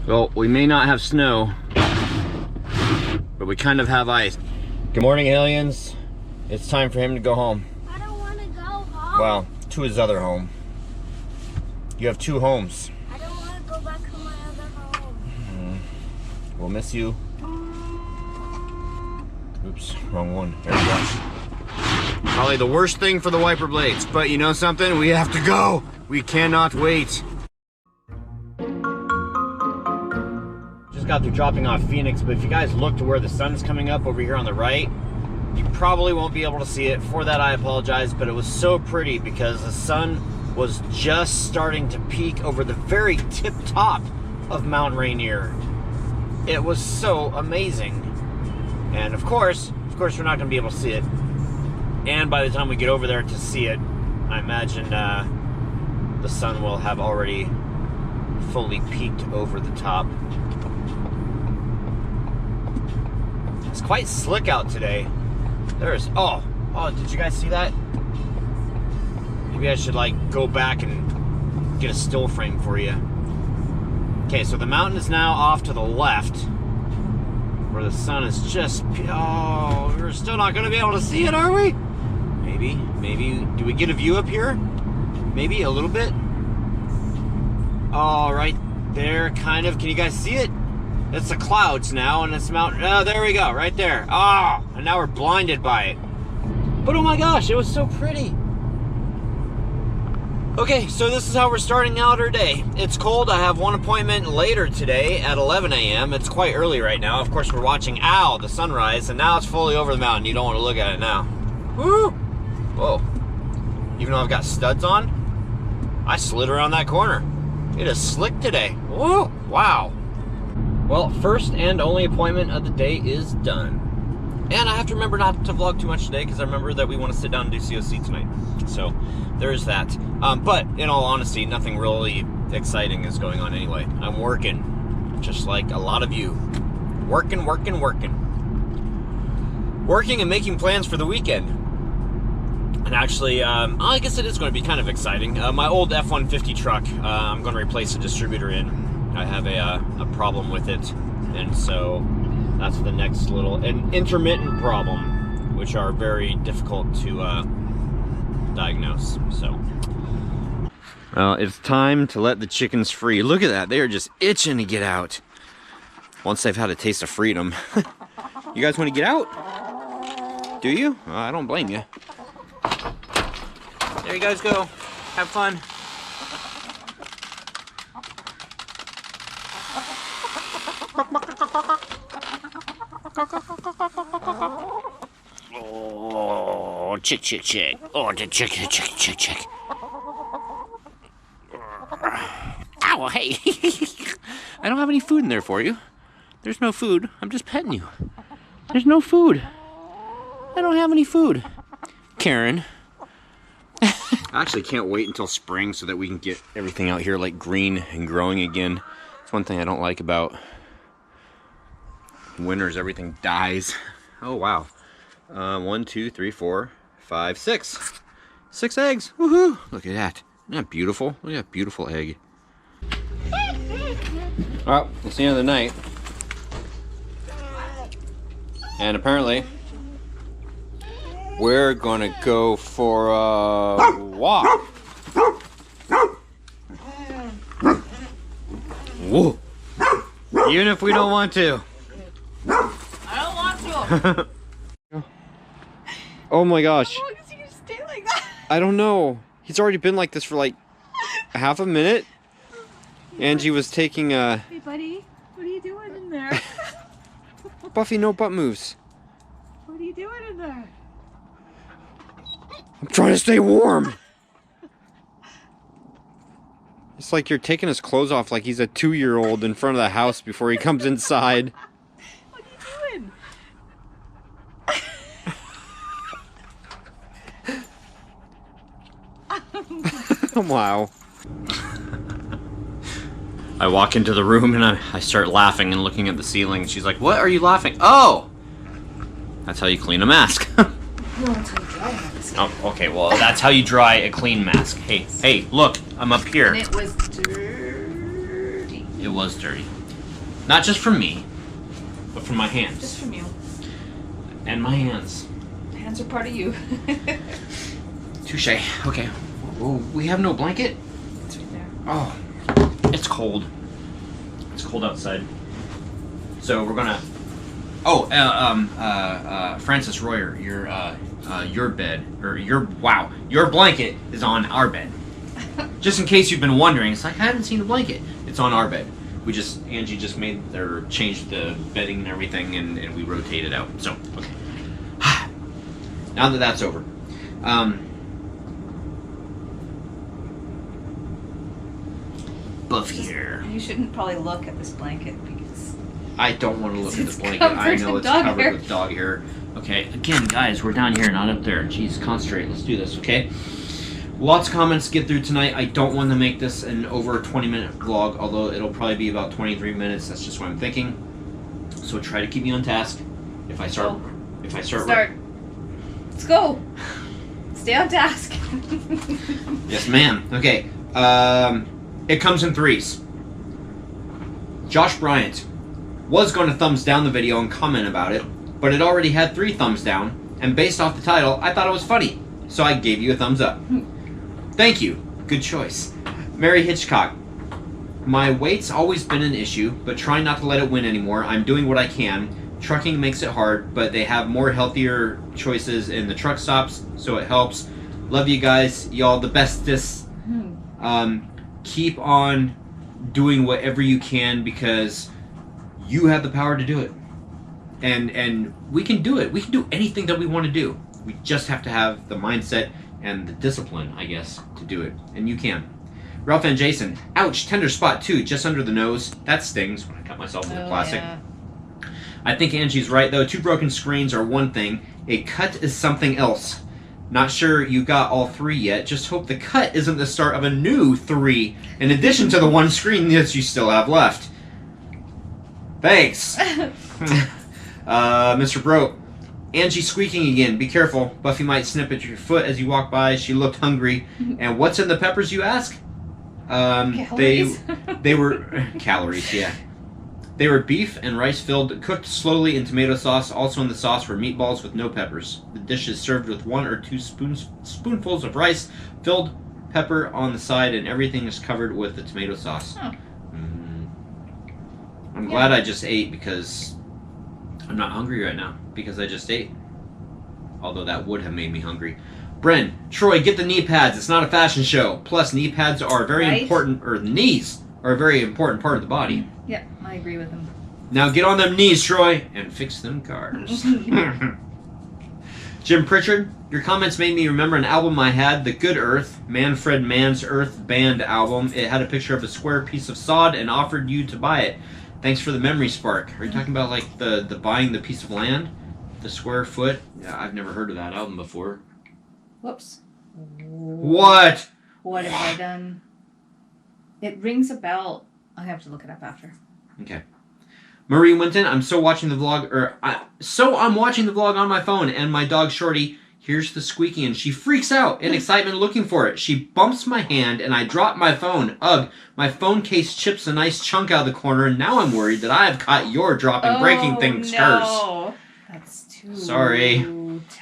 Well, we may not have snow, but we kind of have ice. Good morning, aliens. It's time for him to go home. I don't want to go home. Well, to his other home. You have 2 homes. I don't want to go back to my other home. We'll miss you. Oops, wrong one. There we go. Probably the worst thing for the wiper blades, but you know something? We have to go. We cannot wait. Just got through dropping off Phoenix, but if you guys look to where the sun's coming up over here on the right, you probably won't be able to see it. For that, I apologize, but it was so pretty because the sun was just starting to peak over the very tip top of Mount Rainier. It was so amazing. And of course, we're not going to be able to see it. And by the time we get over there to see it, I imagine the sun will have already fully peaked over the top. It's quite slick out today. There's, oh, did you guys see that? Maybe I should like go back and get a still frame for you. Okay, so the mountain is now off to the left, where the sun is just, oh, we're still not going to be able to see it, are we? Maybe, do we get a view up here? Maybe a little bit? Oh, right there, kind of. Can you guys see it? It's the clouds now, and it's mountain. Oh, there we go, right there. Oh, and now we're blinded by it. But oh my gosh, it was so pretty. Okay, so this is how we're starting out our day. It's cold. I have one appointment later today at 11 a.m. It's quite early right now. Of course, we're watching, the sunrise, and now it's fully over the mountain. You don't want to look at it now. Woo! Whoa. Even though I've got studs on, I slid around that corner. It is slick today. Whoa! Wow. Well, first and only appointment of the day is done. And I have to remember not to vlog too much today because I remember that we want to sit down and do COC tonight. So, there is that. But, in all honesty, nothing really exciting is going on anyway. I'm working, just like a lot of you. Working. Working and making plans for the weekend. And actually, I guess it is going to be kind of exciting. My old F-150 truck, I'm going to replace a distributor in. I have a problem with it, and so that's the next an intermittent problem, which are very difficult to diagnose. So, it's time to let the chickens free. Look at that; they are just itching to get out. Once they've had a taste of freedom. You guys want to get out? Do you? I don't blame you. There you guys go. Have fun. Oh, chick. Oh, the chick. Ow, hey. I don't have any food in there for you. There's no food. I'm just petting you. There's no food. I don't have any food. Karen. I actually can't wait until spring so that we can get everything out here like green and growing again. It's one thing I don't like about winters, everything dies. Oh wow. 1, 2, 3, 4, 5, 6. 6 eggs. Woohoo! Look at that. Isn't that beautiful? Look at that beautiful egg. Well, it's the end of the night. And apparently we're gonna go for a walk. Whoa. Even if we don't want to. I don't want to. Oh my gosh. How long is he gonna stay like that? I don't know. He's already been like this for like half a minute. Angie was taking a... Hey buddy, what are you doing in there? Buffy, no butt moves. What are you doing in there? I'm trying to stay warm. It's like you're taking his clothes off like he's a 2-year-old in front of the house before he comes inside. What are you doing? Wow. I walk into the room and I start laughing and looking at the ceiling. She's like, "What are you laughing?" Oh! That's how you clean a mask. No, that's how you dry a mask. Oh, okay, well, that's how you dry a clean mask. Hey, look, I'm up here. And it was dirty. It was dirty. Not just from me, but from my hands. Just from you. And my hands. Hands are part of you. Touche. Okay. Oh, we have no blanket? It's right there. Oh, it's cold. It's cold outside. So we're gonna... Oh, Francis Royer, your bed, or your blanket is on our bed. Just in case you've been wondering, it's like, I haven't seen a blanket. It's on our bed. Angie just changed the bedding and everything, and we rotated out. So, okay. Now that that's over. Buff here. You shouldn't probably look at this blanket because... I don't want to look at the blanket. Covered I know in it's dog covered hair. with dog hair. Okay, again, guys, we're down here, not up there. Jeez, concentrate. Let's do this, okay? Lots of comments to get through tonight. I don't want to make this an over 20-minute vlog, although it'll probably be about 23 minutes. That's just what I'm thinking. So try to keep me on task. If I start. Let's go. Stay on task. Yes, ma'am. Okay. It comes in threes. Josh Bryant was going to thumbs down the video and comment about it, but it already had 3 thumbs down, and based off the title, I thought it was funny, so I gave you a thumbs up. Thank you. Good choice. Mary Hitchcock. My weight's always been an issue, but trying not to let it win anymore. I'm doing what I can. Trucking makes it hard, but they have more healthier choices in the truck stops, so it helps. Love you guys. Y'all the bestest. Keep on doing whatever you can because you have the power to do it. And we can do it. We can do anything that we want to do. We just have to have the mindset and the discipline, I guess, to do it. And you can. Ralph and Jason. Ouch, tender spot too, just under the nose. That stings when I cut myself with the plastic. Yeah. I think Angie's right, though. 2 broken screens are one thing. A cut is something else. Not sure you got all 3 yet. Just hope the cut isn't the start of a new 3, in addition to the 1 screen that you still have left. Thanks. Mr. Broke. Angie squeaking again. Be careful. Buffy might snip at your foot as you walk by. She looked hungry. And what's in the peppers, you ask? Calories. They were... Calories, yeah. They were beef and rice filled, cooked slowly in tomato sauce. Also in the sauce were meatballs with no peppers. The dish is served with 1 or 2 spoonfuls of rice, filled pepper on the side, and everything is covered with the tomato sauce. Oh. I'm glad I just ate because I'm not hungry right now because I just ate. Although that would have made me hungry. Bren, Troy, get the knee pads. It's not a fashion show. Plus, knee pads are very important, or the knees are a very important part of the body. Yep, I agree with him. Now get on them knees, Troy, and fix them cars. Jim Pritchard, your comments made me remember an album I had, The Good Earth, Manfred Mann's Earth Band album. It had a picture of a square piece of sod and offered you to buy it. Thanks for the memory spark. Are you talking about like the buying the piece of land? The square foot? Yeah, I've never heard of that album before. Whoops. What? What have I done? It rings a bell. I'll have to look it up after. Okay. Marie Winton, I'm watching the vlog on my phone, and my dog Shorty hears the squeaking, and she freaks out in excitement looking for it. She bumps my hand, and I drop my phone. Ugh, my phone case chips a nice chunk out of the corner, and now I'm worried that I have caught your dropping breaking things curse. That's too... Sorry.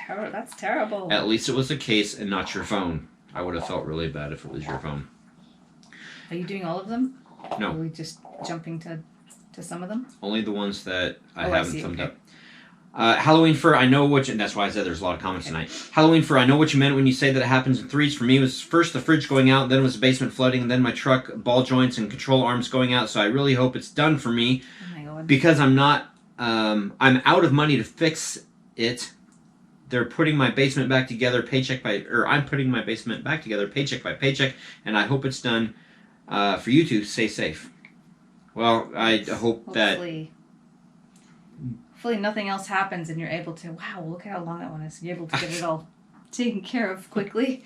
That's terrible. At least it was a case and not your phone. I would have felt really bad if it was your phone. Are you doing all of them? No. Or are we just jumping to some of them? Only the ones that I haven't thumbed okay. up. Halloween Fur, I know what you... That's why I said there's a lot of comments tonight. Halloween Fur, I know what you meant when you say that it happens in threes. For me, it was first the fridge going out, then it was the basement flooding, and then my truck ball joints and control arms going out. So I really hope it's done for me. Oh my God. Because I'm not... I'm out of money to fix it. They're putting my basement back together paycheck by... Or I'm putting my basement back together paycheck by paycheck, and I hope it's done for you to stay safe. Well, I hope Hopefully nothing else happens and you're able to... Wow, look at how long that one is. You're able to get it all taken care of quickly.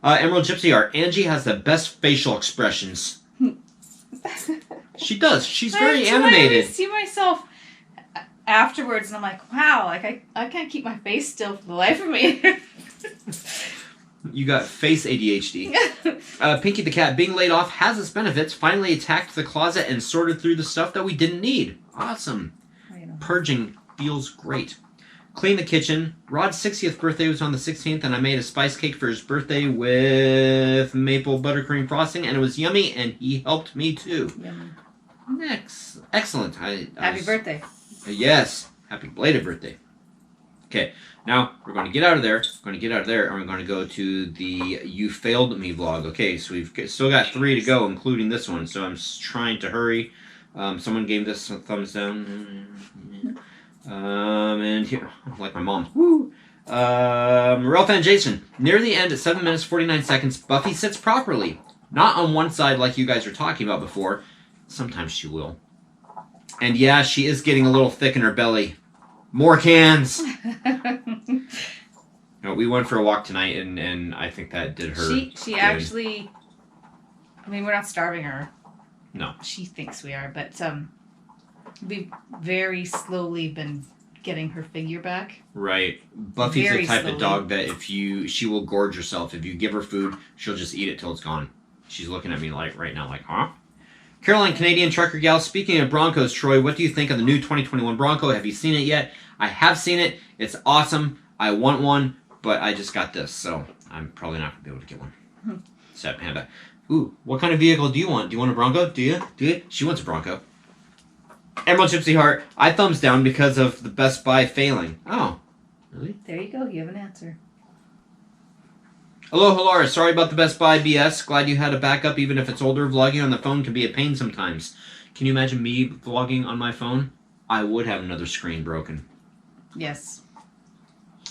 Emerald Gypsy Art. Angie has the best facial expressions. She does. She's very animated. I see myself afterwards and I'm like, wow, like I can't keep my face still for the life of me. You got face ADHD. Pinky the cat, being laid off has its benefits. Finally attacked the closet and sorted through the stuff that we didn't need. Awesome. Purging feels great. Clean the kitchen. Rod's 60th birthday was on the 16th, and I made a spice cake for his birthday with maple buttercream frosting, and it was yummy, and he helped me too. Yummy. Next. Excellent. Happy birthday. Yes. Happy belated birthday. Okay, now we're going to get out of there. We're going to get out of there, and we're going to go to the You Failed Me vlog. Okay, so we've still got 3 to go, including this one, so I'm trying to hurry. Someone gave this a thumbs down. And here, like my mom. Woo! Real fan Jason. Near the end at 7 minutes 49 seconds, Buffy sits properly. Not on one side like you guys were talking about before. Sometimes she will. And yeah, she is getting a little thick in her belly. More cans! No, we went for a walk tonight, and I think that did her She good. actually... I mean, we're not starving her. No. She thinks we are, but we've very slowly been getting her figure back. Right. Buffy's Very the type slowly. of dog that she will gorge herself. If you give her food, she'll just eat it till it's gone. She's looking at me like right now like, huh? Caroline, Canadian trucker gal, speaking of Broncos, Troy, what do you think of the new 2021 Bronco? Have you seen it yet? I have seen it. It's awesome. I want one, but I just got this, so I'm probably not going to be able to get one. Sad panda. Ooh, what kind of vehicle do you want? Do you want a Bronco? Do you? Do you? She wants a Bronco. Emerald Gypsy Heart, I thumbs down because of the Best Buy failing. Oh, really? There you go. You have an answer. Hello, Hilara. Sorry about the Best Buy BS. Glad you had a backup, even if it's older. Vlogging on the phone can be a pain sometimes. Can you imagine me vlogging on my phone? I would have another screen broken. Yes.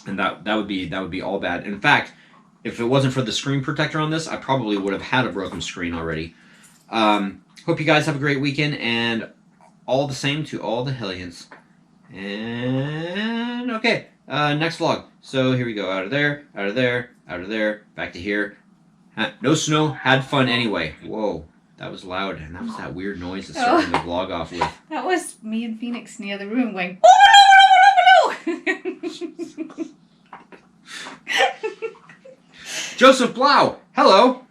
And that would be all bad. In fact, if it wasn't for the screen protector on this, I probably would have had a broken screen already. Hope you guys have a great weekend, and all the same to all the Hellions. And okay, next vlog. So here we go. Out of there, out of there, out of there, back to here. No snow, had fun anyway. Whoa, that was loud, and that was that weird noise that started the vlog off with. That was me and Phoenix in the other room going, oh, no, no, no, no, no. Joseph Blau, hello.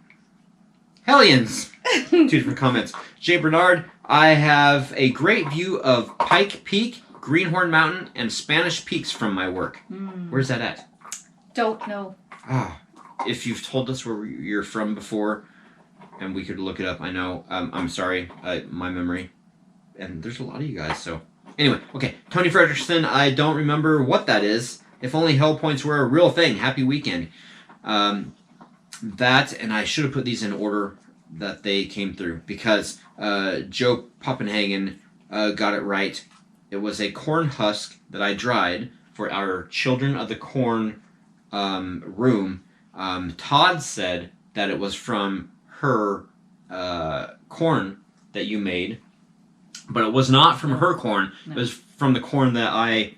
Hellions. 2 different comments. Jay Bernard, I have a great view of Pike Peak, Greenhorn Mountain, and Spanish Peaks from my work. Where's that at? Don't know. Ah, if you've told us where you're from before, and we could look it up, I know. I'm sorry, my memory. And there's a lot of you guys, so. Anyway, okay. Tony Frederickson, I don't remember what that is. If only hell points were a real thing. Happy weekend. That, and I should have put these in order that they came through, because Joe Poppenhagen got it right. It was a corn husk that I dried for our Children of the Corn room. Todd said that it was from her corn that you made, but it was not from her corn. No. It was from the corn that I...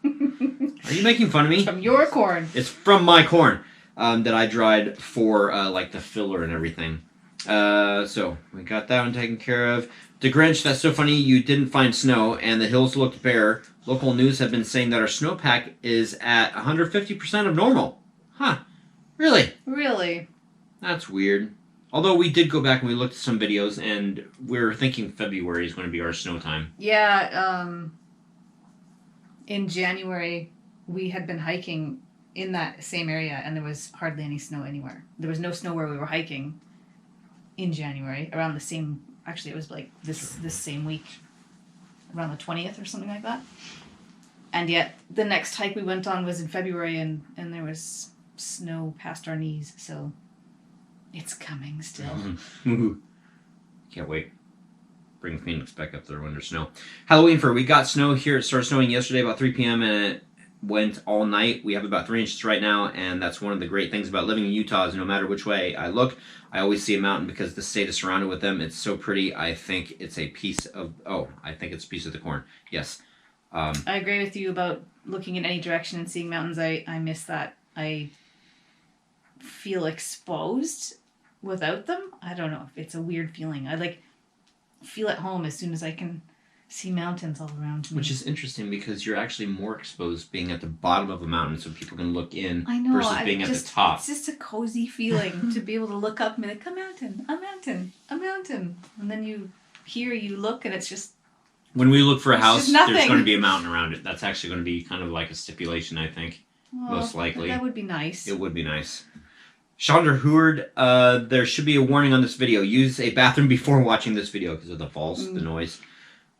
Are you making fun of me? From your corn. It's from my corn that I dried for like the filler and everything. So we got that one taken care of. The Grinch, that's so funny you didn't find snow and the hills looked bare. Local news have been saying that our snowpack is at 150% of normal. Huh. Really? Really? That's weird. Although we did go back and we looked at some videos, and we're thinking February is going to be our snow time. Yeah, in January, we had been hiking in that same area, and there was hardly any snow anywhere. There was no snow where we were hiking in January, around the same... Actually, it was like this same week, around the 20th or something like that. And yet, the next hike we went on was in February, and there was snow past our knees, so it's coming still. Can't wait. Bring Phoenix back up there when there's snow. Halloween we got snow here. It started snowing yesterday about 3 p.m. and it went all night. We have about 3 inches right now, and that's one of the great things about living in Utah is no matter which way I look, I always see a mountain because the state is surrounded with them. It's so pretty. I think it's a piece of... Oh, I think it's a piece of the corn. Yes. I agree with you about looking in any direction and seeing mountains. I miss that. I feel exposed without them. I don't know if it's a weird feeling. I feel at home as soon as I can see mountains all around me. Which is interesting because you're actually more exposed being at the bottom of a mountain so people can look in I know, versus being at the top. It's just a cozy feeling to be able to look up and be like, a mountain, a mountain, a mountain. And then you look and it's just... When we look for a house, there's nothing. going to be a mountain around it. That's actually going to be kind of like a stipulation, I think. Well, most likely. That would be nice. It would be nice. Chandra Heward, there should be a warning on this video. Use a bathroom before watching this video because of the falls, the noise.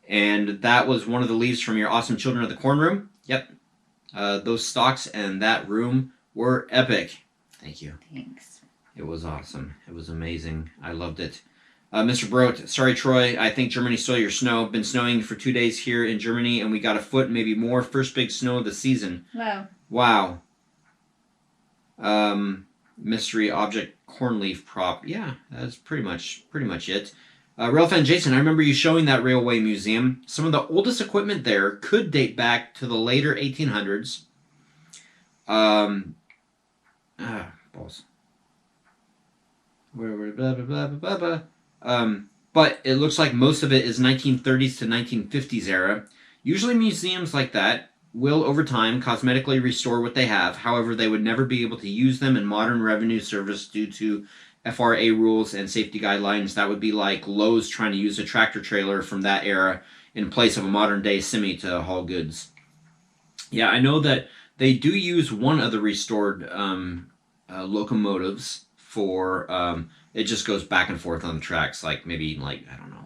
And that was one of the leaves from your awesome Children of the Corn room. Yep. Those stalks and that room were epic. Thank you. Thanks. It was awesome. It was amazing. I loved it. Mr. Brote, sorry, Troy. I think Germany stole your snow. Been snowing for 2 days here in Germany, and we got a foot, maybe more. First big snow of the season. Wow. Mystery object cornleaf prop. Yeah, that's pretty much it. Rail fan Jason, I remember you showing that railway museum. Some of the oldest equipment there could date back to the later 1800s. Balls. Blah, blah, blah, blah, blah. But it looks like most of it is 1930s to 1950s era. Usually museums like that will, over time, cosmetically restore what they have. However, they would never be able to use them in modern revenue service due to FRA rules and safety guidelines. That would be like Lowe's trying to use a tractor trailer from that era in place of a modern-day semi to haul goods. Yeah, I know that they do use one of the restored locomotives for... it just goes back and forth on the tracks, like maybe, I don't know,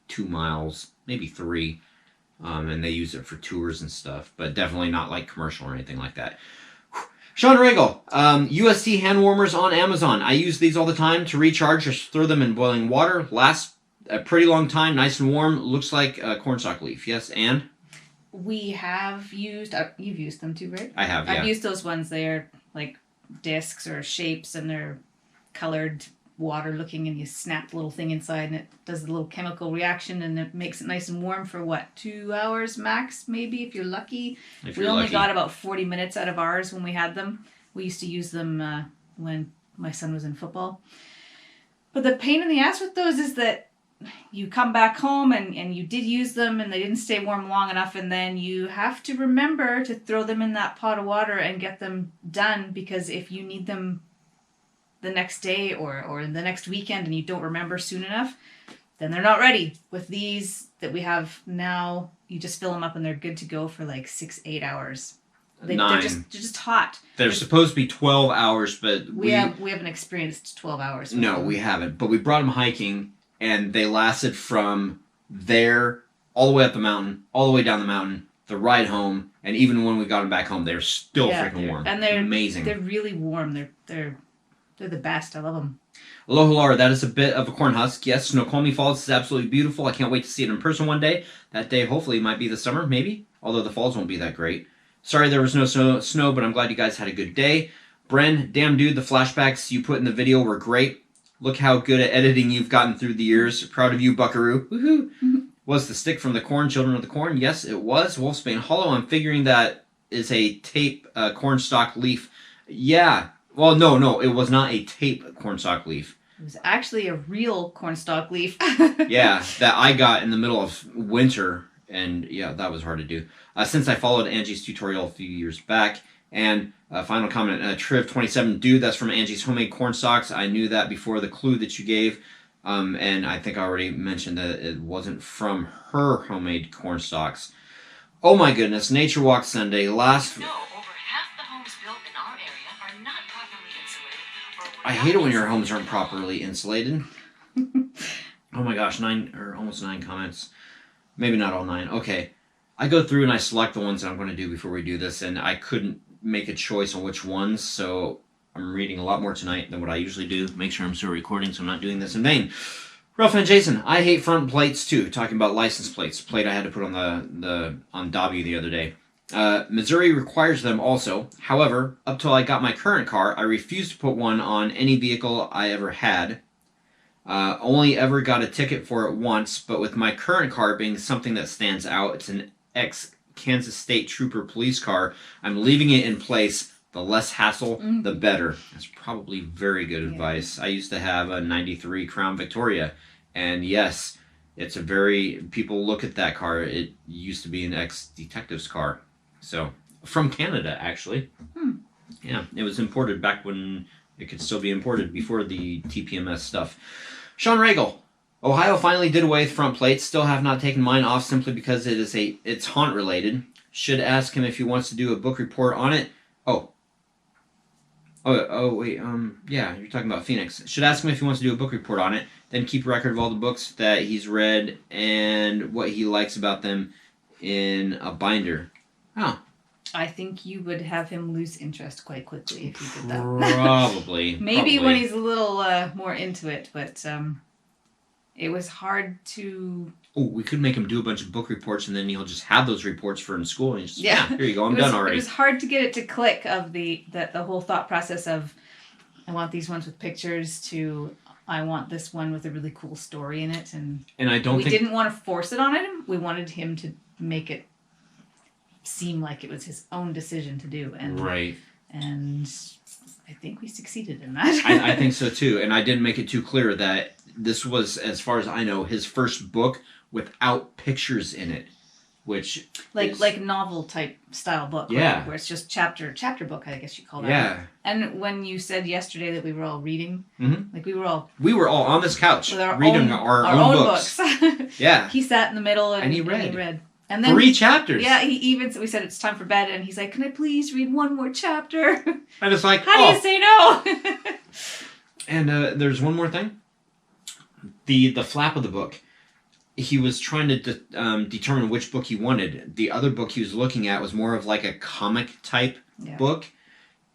2 miles, maybe 3. And they use it for tours and stuff, but definitely not like commercial or anything like that. Sean Regal, UST hand warmers on Amazon. I use these all the time to recharge. Just throw them in boiling water. Last a pretty long time, nice and warm. Looks like a cornstalk leaf. Yes, and? We have used, you've used them too, right? I have, yeah. I've used those ones. They're like discs or shapes, and they're colored water looking, and you snap the little thing inside and it does a little chemical reaction and it makes it nice and warm for 2 hours max, maybe, if you're lucky. We only got about 40 minutes out of ours when we had them. We used to use them when my son was in football. But the pain in the ass with those is that you come back home and you did use them and they didn't stay warm long enough, and then you have to remember to throw them in that pot of water and get them done, because if you need them the next day or the next weekend and you don't remember soon enough, then they're not ready. With these that we have now, you just fill them up and they're good to go for 6-8 hours. They're just hot. They're supposed to be 12 hours, but we haven't experienced 12 hours. No, we haven't. But we brought them hiking, and they lasted from there all the way up the mountain, all the way down the mountain, the ride home, and even when we got them back home, they're still freaking warm. And they're amazing. They're really warm. They're the best. I love them. Aloha Laura, that is a bit of a corn husk. Yes, Snoqualmie Falls is absolutely beautiful. I can't wait to see it in person one day. That day hopefully might be the summer, maybe. Although the falls won't be that great. Sorry there was no snow, but I'm glad you guys had a good day. Bren, damn dude, the flashbacks you put in the video were great. Look how good at editing you've gotten through the years. Proud of you, buckaroo. Woohoo! Was the stick from the corn, Children of the Corn? Yes, it was. Wolfsbane Hollow, I'm figuring that is a tape cornstalk leaf. Yeah. Well, no, it was not a tape cornstalk leaf. It was actually a real cornstalk leaf. Yeah, that I got in the middle of winter, and yeah, that was hard to do. Since I followed Angie's tutorial a few years back. And final comment, Triv27, dude, that's from Angie's homemade cornstalks. I knew that before the clue that you gave. And I think I already mentioned that it wasn't from her homemade cornstalks. Oh my goodness, Nature Walk Sunday, last... No, over half the homes built in our area are not properly insulated. I hate it when your homes aren't properly insulated. Oh my gosh, almost 9 comments. Maybe not all 9. Okay. I go through and I select the ones that I'm going to do before we do this, and I couldn't make a choice on which ones, so I'm reading a lot more tonight than what I usually do. Make sure I'm still recording so I'm not doing this in vain. Ralph and Jason, I hate front plates too. Talking about license plates. Plate I had to put on on W the other day. Missouri requires them also. However, up till I got my current car, I refused to put one on any vehicle I ever had. Only ever got a ticket for it once, but with my current car being something that stands out, it's an ex-Kansas State Trooper police car, I'm leaving it in place. The less hassle, the better. That's probably very good advice. I used to have a 93 Crown Victoria, and yes, It's a very, people look at that car. It used to be an ex-detective's car. So, from Canada, actually. Yeah, it was imported back when it could still be imported before the TPMS stuff. Sean Regal. Ohio finally did away with front plates. Still have not taken mine off simply because it's haunt related. Should ask him if he wants to do a book report on it. Wait, yeah, you're talking about Phoenix. Should ask him if he wants to do a book report on it, then keep a record of all the books that he's read and what he likes about them in a binder. Oh. I think you would have him lose interest quite quickly if you did that. Probably. Maybe when he's a little more into it, but it was hard to... Oh, we could make him do a bunch of book reports, and then he'll just have those reports for in school. And just, yeah, here you go, I'm done already. It was hard to get it to click of the whole thought process of, I want these ones with pictures to, I want this one with a really cool story in it. And I don't think... We didn't want to force it on him. We wanted him to make it seem like it was his own decision to do. And, right. And I think we succeeded in that. I think so, too. And I didn't make it too clear that this was, as far as I know, his first book without pictures in it, which like novel type style book, yeah, right? Where it's just chapter book, I guess you call that. Yeah. And when you said yesterday that we were all reading, like we were all on this couch with reading our own books. Yeah. He sat in the middle and he read. And then 3 chapters. Yeah, we said it's time for bed, and he's like, "Can I please read one more chapter?" And it's like, how do you say no? And there's one more thing. The flap of the book. He was trying to determine which book he wanted. The other book he was looking at was more of like a comic type book.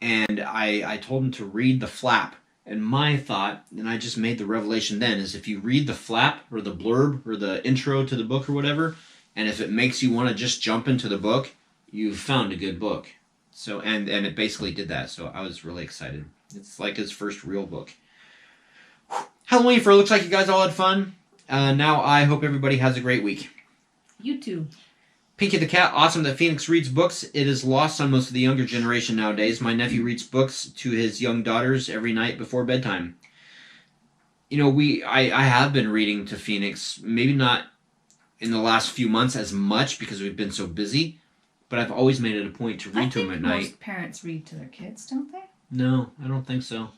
And I told him to read the flap. And my thought, and I just made the revelation then, is if you read the flap or the blurb or the intro to the book or whatever, and if it makes you want to just jump into the book, you've found a good book. So and it basically did that. So I was really excited. It's like his first real book. Halloween for looks like you guys all had fun. Now I hope everybody has a great week. You too. Pinky the Cat, awesome that Phoenix reads books. It is lost on most of the younger generation nowadays. My nephew reads books to his young daughters every night before bedtime. You know, I have been reading to Phoenix, maybe not in the last few months as much because we've been so busy, but I've always made it a point to read to him at night. Most parents read to their kids, don't they? No, I don't think so.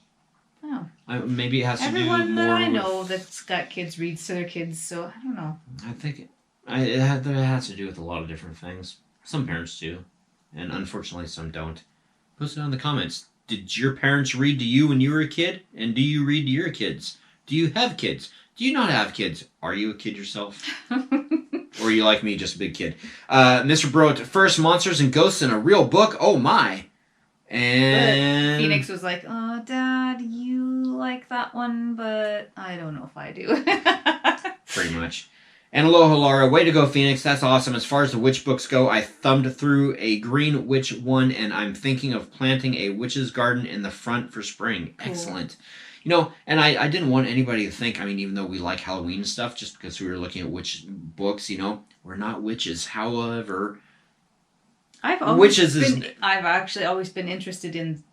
Oh. Maybe it has to do more Everyone that I know that's got kids reads to their kids, so I don't know. I think it has to do with a lot of different things. Some parents do, and unfortunately some don't. Post it on the comments. Did your parents read to you when you were a kid? And do you read to your kids? Do you have kids? Do you not have kids? Are you a kid yourself? Or are you like me, just a big kid? Mr. Broat, first Monsters and Ghosts in a real book? Oh my. And but Phoenix was like, "Oh, Dad, you like that one, but I don't know if I do." Pretty much. And aloha, Laura. Way to go, Phoenix. That's awesome. As far as the witch books go, I thumbed through a green witch one, and I'm thinking of planting a witch's garden in the front for spring. Cool. Excellent. You know, and I didn't want anybody to think, I mean, even though we like Halloween stuff, just because we were looking at witch books, you know, we're not witches. However... I've actually always been interested in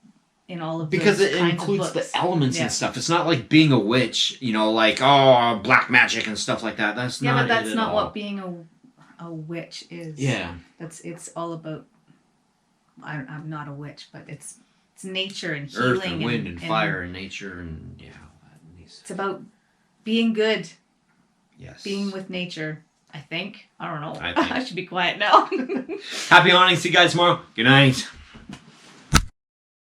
all of because those it kinds includes of books. the elements and stuff. It's not like being a witch, you know, like black magic and stuff like that. That's not. Yeah, but that's it not at what all. being a witch is. Yeah, it's all about. I'm not a witch, but it's nature and earth healing and wind and fire and nature and it's about being good. Yes, being with nature. I think. I don't know. I think. I should be quiet now. Happy hunting. See you guys tomorrow. Good night.